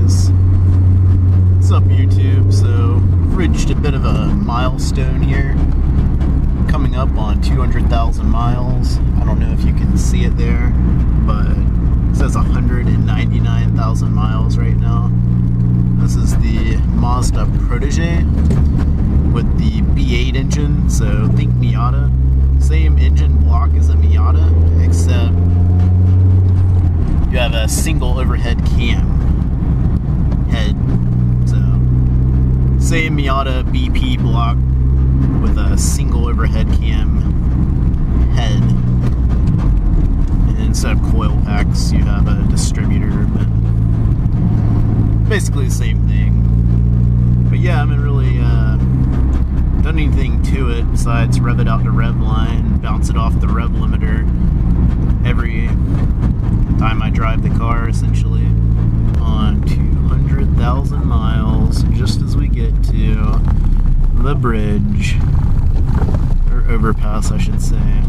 guys? What's up, YouTube? So, reached a bit of a milestone here. Coming up on 200,000 miles. I don't know if you can see it there, but it says 199,000 miles right now. This is the Mazda Protege with the V8 engine, so think Miata. Same engine block as a Miata, except you have a single overhead cam head. So, same Miata BP block with a single overhead cam head. And instead of coil packs, you have a distributor, but basically the same thing. But yeah, I haven't really done anything to it besides rev it out to rev line, bounce it off the rev limiter every time I drive the car, essentially, on 200,000 miles, just as we get to the bridge, or overpass, I should say.